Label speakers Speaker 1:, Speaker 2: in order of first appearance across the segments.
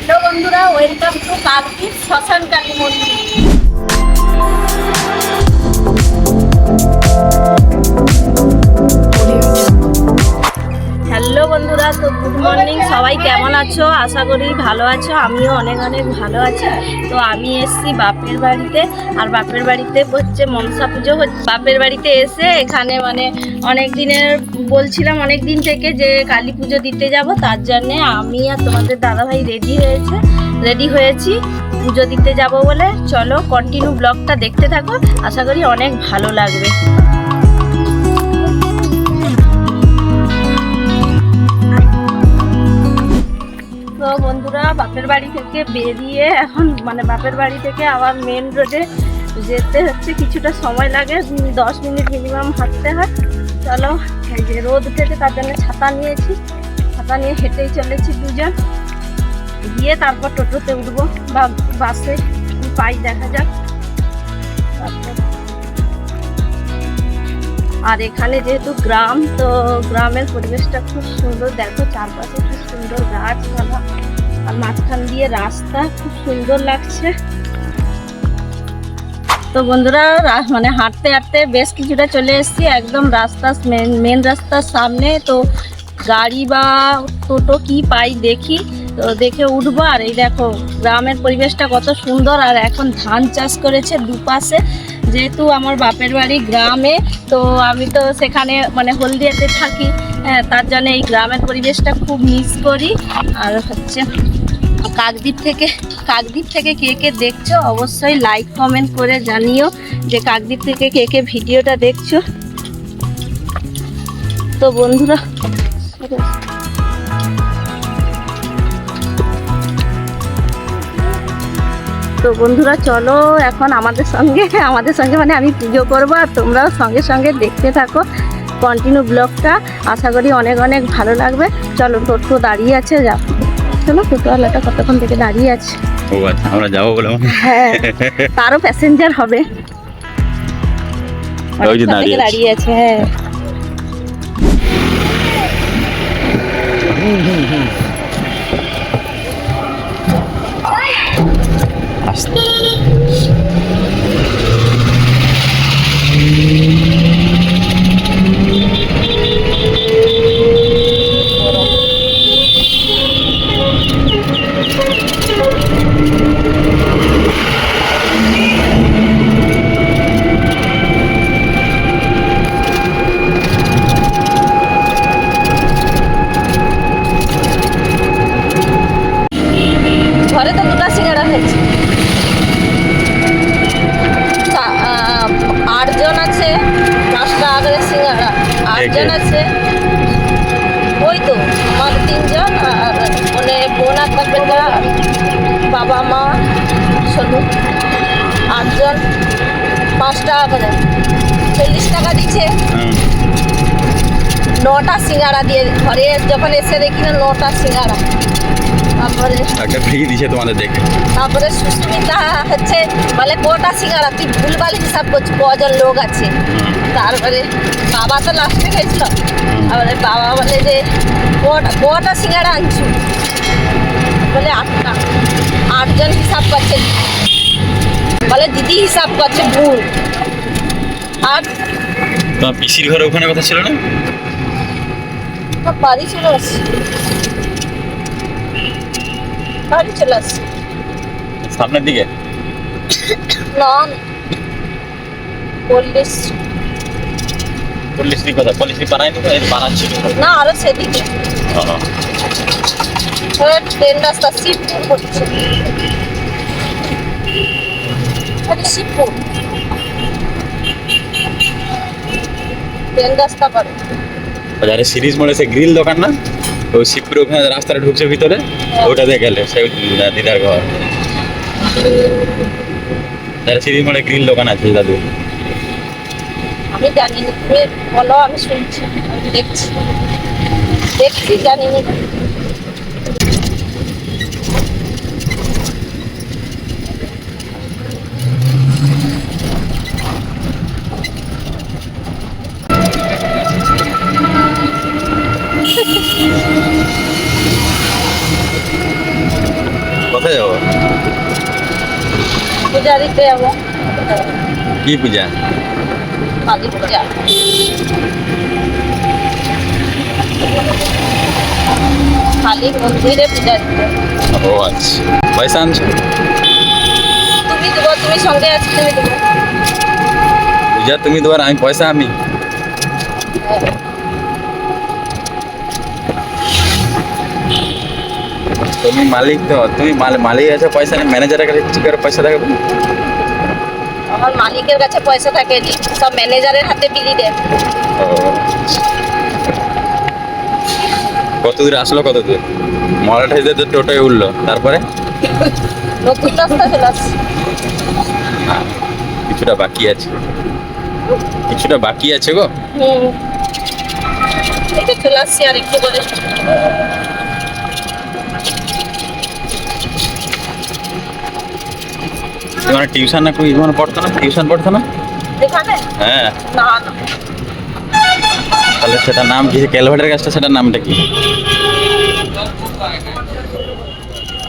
Speaker 1: Hello বন্ধুরা, welcome to Kakdwip শ্মশান কালী মন্দির। হ্যালো বন্ধুরা, তো গুড মর্নিং। সবাই কেমন আছো? আশা করি ভালো আছো। আমিও অনেক অনেক ভালো আছি। তো আমি এসেছি বাপের বাড়িতে, আর বাপের বাড়িতে হচ্ছে মনসা পুজো হচ্ছে। বাপের বাড়িতে এসে এখানে অনেক দিনের বলছিলাম, অনেক দিন থেকে যে কালী পুজো দিতে যাব, তার জন্যে আমি আর তোমাদের দাদাভাই রেডি হয়েছি পুজো দিতে যাব বলে। চলো কন্টিনিউ ব্লগটা দেখতে থাকো, আশা করি অনেক ভালো লাগবে। তো বন্ধুরা, বাপের বাড়ি থেকে বেরিয়ে এখন বাপের বাড়ি থেকে আবার মেন রোডে যেতে হচ্ছে, কিছুটা সময় লাগে, 10 মিনিট মিনিমাম হাঁটতে হয়। চলো, এই যে রোদ উঠেছে তার জন্য ছাতা নিয়েছি, ছাতা নিয়ে হেঁটেই চলেছি দুজন, গিয়ে তারপর টোটোতে উঠবো বা বাসে পাই, দেখা যাক। আর এখানে যেহেতু গ্রাম, তো গ্রামের পরিবেশটা খুব সুন্দর। দেখো চারপাশে খুব সুন্দর গাছপালা, আর মাঝখান দিয়ে রাস্তা খুব সুন্দর লাগছে। তো বন্ধুরা, হাঁটতে হাঁটতে বেশ কিছুটা চলে এসেছি, একদম মেন রাস্তার সামনে। তো গাড়ি বা টোটো কি পাই দেখি, তো দেখে উঠবো। আর এই দেখো গ্রামের পরিবেশটা কত সুন্দর। আর এখন ধান চাষ করেছে দুপাশে, যেহেতু আমার বাপের বাড়ি গ্রামে, তো আমি তো সেখানে হলদিয়াতে থাকি, হ্যাঁ, তার জন্য এই গ্রামের পরিবেশটা খুব মিস করি। আর হচ্ছে কাকদ্বীপ থেকে কে কে দেখছো অবশ্যই লাইক কমেন্ট করে জানিও যে কাকদ্বীপ থেকে কে কে ভিডিওটা দেখছো। তো বন্ধুরা চলো এখন আমাদের সঙ্গে আমি পুজো করবো, আর তোমরাও সঙ্গে সঙ্গে দেখতে থাকো কন্টিনিউ ব্লগটা। আশা করি অনেক অনেক ভালো লাগবে। চলো, টোটো দাঁড়িয়ে আছে, যাও। চলো, টোটোওয়ালাটা কতক্ষণ থেকে দাঁড়িয়ে আছে।
Speaker 2: ও আচ্ছা, আমরা যাবো বলে।
Speaker 1: হ্যাঁ, তারও প্যাসেঞ্জার হবে, দাঁড়িয়ে আছে। হ্যাঁ, ঘরে তো 2টা সিঙ্গাড়া হয়েছে। 8 জন আছে, 5 টাকা করে সিঙ্গাড়া। 8 জন আছে, ওই তো আমার 3 জন, আর বোন আর বাবা মা শুধু 8 জন, 5 টাকা করে 40 টাকা দিচ্ছে। 9টা সিঙ্গাড়া দিয়ে, ঘরে যখন এসে দেখি না 9টা সিঙ্গাড়া। তারপরে
Speaker 2: একটা ফ্রি দিছে তোমাদের দেখে।
Speaker 1: তারপরে সুস্মিতা হচ্ছে বলে কটা সিঙ্গাড়া, তুই ভুলভাল হিসাব করছিস, কজন লোক আছে। তারপরে বাবা তো লাস্টে গেছিল, তারপরে বাবা বলে যে কটা সিঙ্গাড়া আনছু, বলে 8টা। 8 জন হিসাব করছে, বলে দিদি হিসাব করছে ভুল। আর
Speaker 2: তোমার পিসির ঘরে ওখানে কথা ছিল না?
Speaker 1: বাড়ি চলে আসছি, বাড়ি চলে আসছি
Speaker 2: সামনের দিকে
Speaker 1: না, 40
Speaker 2: কথা পলিসি বানায়নি তো, বানাচ্ছিল
Speaker 1: না, আরো সেদিকে ট্রেন রাস্তা শিবপুর হচ্ছে, শিবপুর ট্রেন রাস্তা করে।
Speaker 2: যারা সিরিজ মোড়ে সে গ্রিল দোকান না, ওই শিবপুর ওখানে রাস্তাটা ঢুকছে ভিতরে, ওটাতে গেলে সে দিদার ঘর। যারা সিরিজ মোড়ে গ্রিল দোকান আছে দাদু।
Speaker 1: আমি জানি না, তুমি বলো, আমি শুনছি, আমি দেখছি জানি না। পূজা দিতে যাবো,
Speaker 2: কি পূজা?
Speaker 1: কালী পূজা। কালী মন্দিরে পূজা দিতে।
Speaker 2: ও আচ্ছা, পয়সা আনছো?
Speaker 1: তুমি দেবো, তুমি সঙ্গে আছো, তুমি দেবো।
Speaker 2: পূজা তুমি দেবার, আমি পয়সা আমি? তুমি মালিক তো, তুমি মালিক আছে, পয়সা নেই, ম্যানেজারের কাছে কি করে পয়সা থাকবে?
Speaker 1: আমার মালিকের কাছে পয়সা থাকে, সব ম্যানেজারের হাতে বিলি দেয়।
Speaker 2: ও, কত দূর আসলো, কত দূর? মলাঠাইতে তো টোটোয় উঠলো, তারপরে
Speaker 1: নতুন রাস্তা চলে আসছে।
Speaker 2: কিছুটা বাকি আছে, কিছুটা বাকি আছে গো।
Speaker 1: এই তো চলে আসছি আর একটু করে।
Speaker 2: তোমার টিউশন না কই ইমন পড়তো না, টিউশন পড়তো না?
Speaker 1: এখানে
Speaker 2: হ্যাঁ,
Speaker 1: না না,
Speaker 2: তাহলে সেটার নাম কি? ক্যালভার্টের গাছটা, সেটার নামটা কি?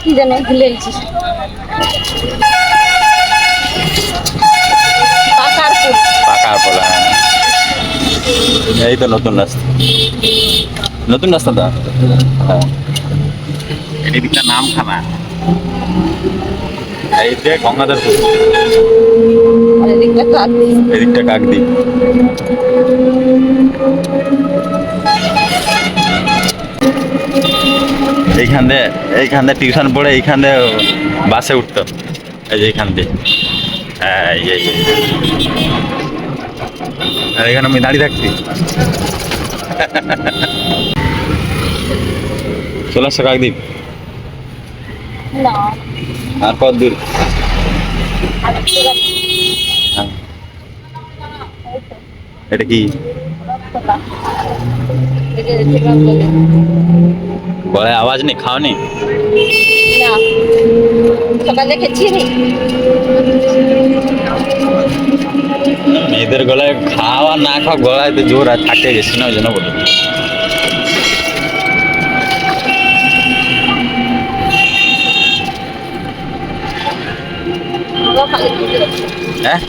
Speaker 1: কি জানে, ভুলে গেছি। পাকারপুর।
Speaker 2: পাকার পোলা, এই তো নতুন রাস্তা, নতুন রাস্তাটা। হ্যাঁ, এদিকটা নাম খানা, এই যে গঙ্গাধরপুর,
Speaker 1: আর এদিকটা কাকদ্বীপ।
Speaker 2: এদিকটা কাকদ্বীপ। এইখান দিয়ে টিউশন পড়ে এইখান দিয়ে বাসে উঠতো, এই যে এইখান দিয়ে। হ্যাঁ, এই আর এখানে আমি দাঁড়িয়ে থাকছি। চলে আসছো কাকদ্বীপ?
Speaker 1: না,
Speaker 2: আর কত দূর?
Speaker 1: আর একটু যাচ্ছি।
Speaker 2: হ্যাঁ,
Speaker 1: এই তো,
Speaker 2: এটা কি?
Speaker 1: রাস্তাটা। এই যে দেখলাম বলে।
Speaker 2: গলায় আওয়াজ নেই, খাওনি?
Speaker 1: না, সকালে খেয়েছি নি।
Speaker 2: মেয়েদের গলায় খাওয়া না খাওয়া গলায় তো জোর আর থাকে বেশি না, ওই জন্য বলি।
Speaker 1: আমরা কালী মন্দিরে যাচ্ছি।
Speaker 2: হ্যাঁ,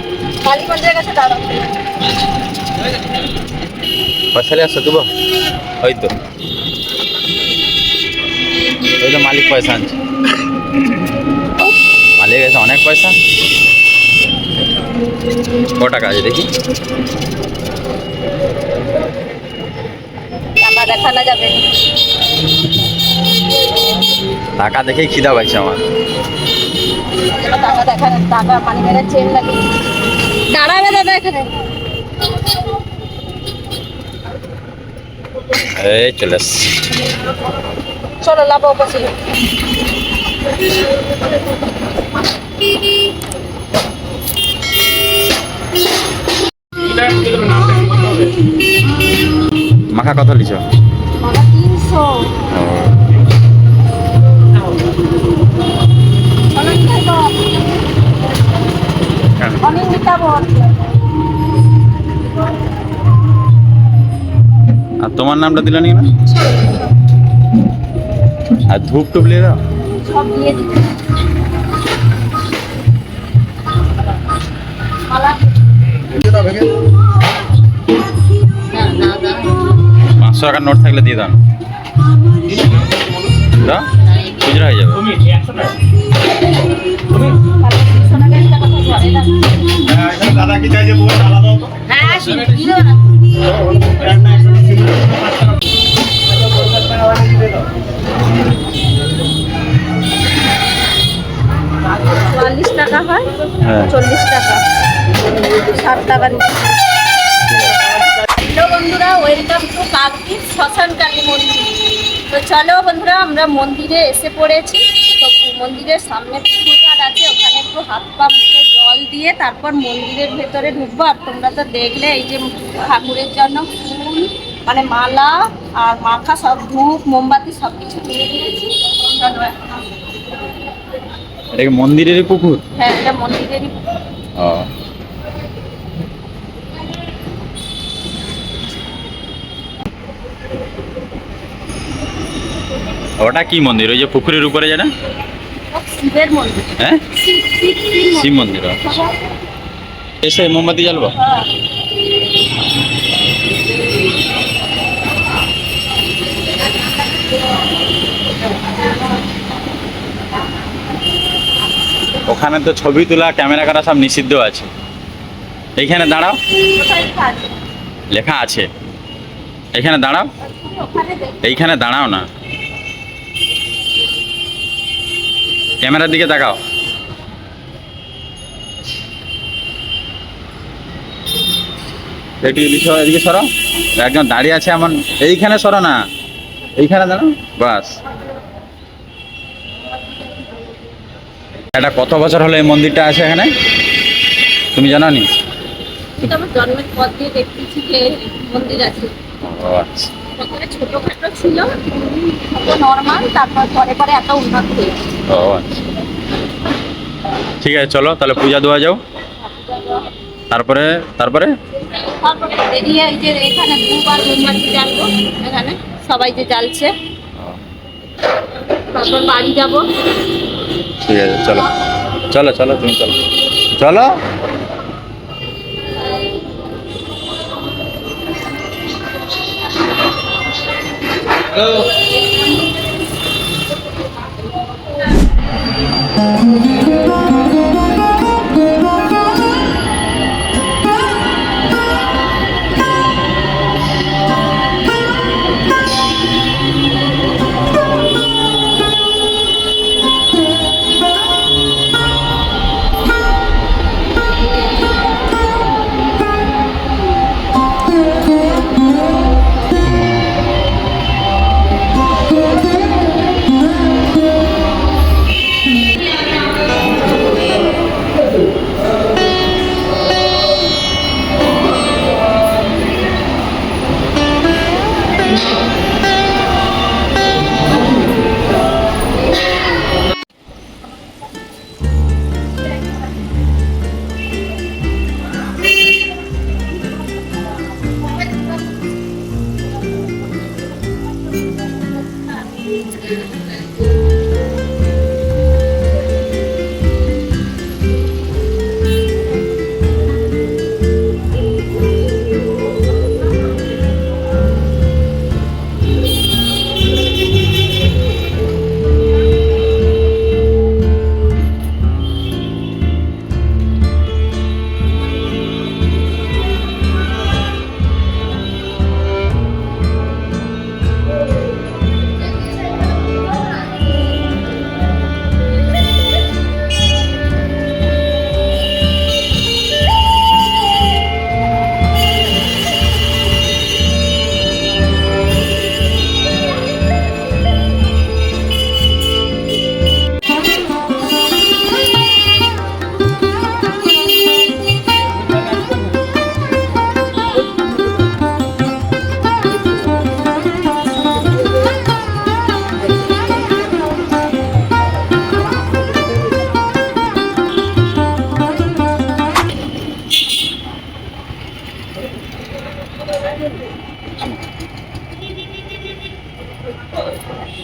Speaker 1: কালী মন্দিরের কাছে দাঁড়াও।
Speaker 2: পয়সা নিয়ে আসছো তুমি? ওই তো, ওই তো মালিক পয়সা আনছে, মালিক আছে অনেক পয়সা। ক টাকা আছে দেখি?
Speaker 1: টাকা দেখানো যাবে।
Speaker 2: টাকা দেখেই খিদা পাইছে আমার।
Speaker 1: টাকা দেখানো, টাকা পানি মেরে চেন লাগে। দাঁড়াবে দাদা এখানে।
Speaker 2: এই চলে আসছি।
Speaker 1: চলো লাভ বসে।
Speaker 2: মাখা কত লিছ?
Speaker 1: মাথা 300। অনেক খাইব, অনেক মিটাবো।
Speaker 2: আর তোমার নামটা দিল নি না? আর ধূপ টুপ নিয়ে দাও।
Speaker 1: সব দিয়ে দিচ্ছি। মালা। না না না,
Speaker 2: 500 টাকার নোট থাকলে দিয়ে দাও, দাও, খুচরা হয়ে যাবে।
Speaker 3: দাদা কি চাইছে বল ডালা দাও তো।
Speaker 1: হ্যাঁ আসি দিও না। ৪৪ টাকা হয়,
Speaker 2: হ্যাঁ।
Speaker 1: 40 টাকা, 60 টাকা নিচ্ছে। হ্যালো বন্ধুরা, ওয়েলকাম টু কাকদ্বীপ শ্মশান কালী মন্দির। তো চলো বন্ধুরা, আমরা মন্দিরে এসে পড়েছি। তো মন্দিরের সামনে পুকুরঘাট আছে, ওখানে একটু হাত পা মুখে জল দিয়ে তারপর মন্দিরের ভেতরে ঢুকবো। আর তোমরা তো দেখলে এই যে ঠাকুরের জন্য ফুল, মানে মালা আর মাখা সব, ধূপ মোমবাতি সব কিছু কিনে দিয়েছি। চলো এখন।
Speaker 2: এটা কি মন্দিরের পুকুর?
Speaker 1: হ্যাঁ, এটা মন্দিরেরই।
Speaker 2: ও, ওটা কি মন্দির? ওই যে পুকুরের উপরে যেটা?
Speaker 1: শিবের মন্দির।
Speaker 2: হ্যাঁ
Speaker 1: শিব
Speaker 2: শিব মন্দির এসে মোমবাতি জ্বালবো।
Speaker 1: হ্যাঁ।
Speaker 2: ওখানে তো ছবি তোলা ক্যামেরা করা সব নিষিদ্ধ আছে। এইখানে দাঁড়াও,
Speaker 1: কোথায় কাজ?
Speaker 2: লেখা আছে এইখানে দাঁড়াও,
Speaker 1: ওখানে দেখ।
Speaker 2: এইখানে দাঁড়াও না, ক্যামেরার দিকে তাকাও। একটু এদিকে সরো, একজন দাঁড়িয়ে আছে এমন, এইখানে সরো না, এইখানে দাঁড়াও বাস। এটা কত বছর হলো এই মন্দিরটা আছে এখানে, তুমি জানো নি?
Speaker 1: কিন্তু আমার জন্মের পর দিয়ে দেখতেছি যে মন্দির আছে।
Speaker 2: ও আচ্ছা,
Speaker 1: প্রথমে ছোটখাটো ছিল, নর্মাল, তারপর পরে পরে এত উন্নত হয়েছে।
Speaker 2: ও আচ্ছা, ঠিক আছে চলো তাহলে পূজা দেওয়া যাও। তারপরে তারপরে
Speaker 1: তারপরে বেরিয়ে এই যে এখানে দুবার মোমবাতি জ্বালবো, এখানে সবাই যে জ্বালছে, তারপর বাড়ি যাব।
Speaker 2: ঠিক আছে চলো চলো চলো তুমি চলো চলো।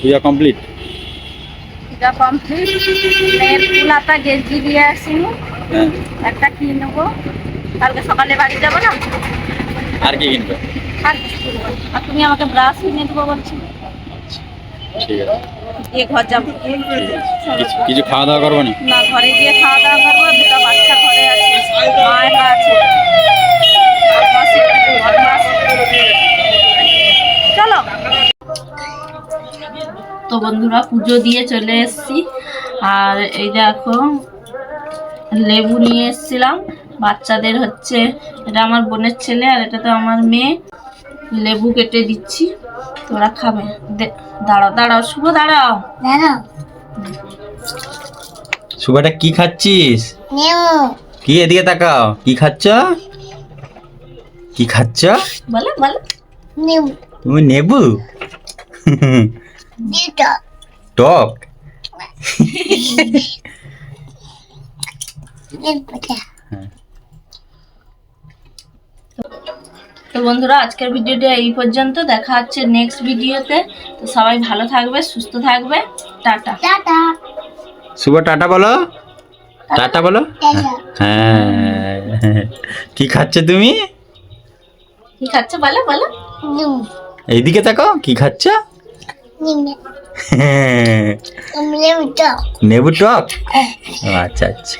Speaker 2: পূজা কমপ্লিট।
Speaker 1: পূজা কমপ্লিট। মেয়ের ফুলাতা গেঞ্জি দিয়ে আসিনি,
Speaker 2: হ্যাঁ,
Speaker 1: একটা কিনে নেবো, কালকে সকালে বাড়ি যাবো না।
Speaker 2: আর কি কিনবে?
Speaker 1: আর কিছু কিনবো না। আর তুমি আমাকে ব্রাশ কিনে দেবো বলছি,
Speaker 2: ঠিক আছে,
Speaker 1: দিয়ে ঘর যাবো।
Speaker 2: কিছু খাওয়া দাওয়া করবো না?
Speaker 1: না, ঘরে গিয়ে খাওয়া দাওয়া করবো, দুটো বাচ্চা ঘরে আছে, মা একা আছে। চলো। তো বন্ধুরা পুজো দিয়ে চলে এসেছি, আর এই দেখো লেবু নিয়ে এসেছিলাম বাচ্চাদের, হচ্ছে এটা আমার বোনের ছেলে আর এটা তো আমার মেয়ে। লেবু কেটে দিচ্ছি, তোরা খাবে। দাঁড়াও দাঁড়াও শুভ, দাঁড়াও দাঁড়াও।
Speaker 2: সুবাটা কি খাচ্ছিস? কি, এদিকে তাকাও, কি খাচ্ছ? কি খাচ্ছ?
Speaker 1: বলো বলো।
Speaker 2: তুমি নেবু? টক? তো বন্ধুরা আজকের ভিডিওটা এই পর্যন্ত, দেখা হচ্ছে নেক্সট ভিডিওতে। তো সবাই ভালো থাকবে, সুস্থ থাকবে, টাটা টাটা। শুভ টাটা বলো, টাটা বলো। হ্যাঁ, কি খাচ্ছ তুমি?
Speaker 1: কি খাচ্ছ বলো বলো।
Speaker 2: এইদিকে তাকাও, কি খাচ্ছ? নেবু টক। ও, আচ্ছা আচ্ছা।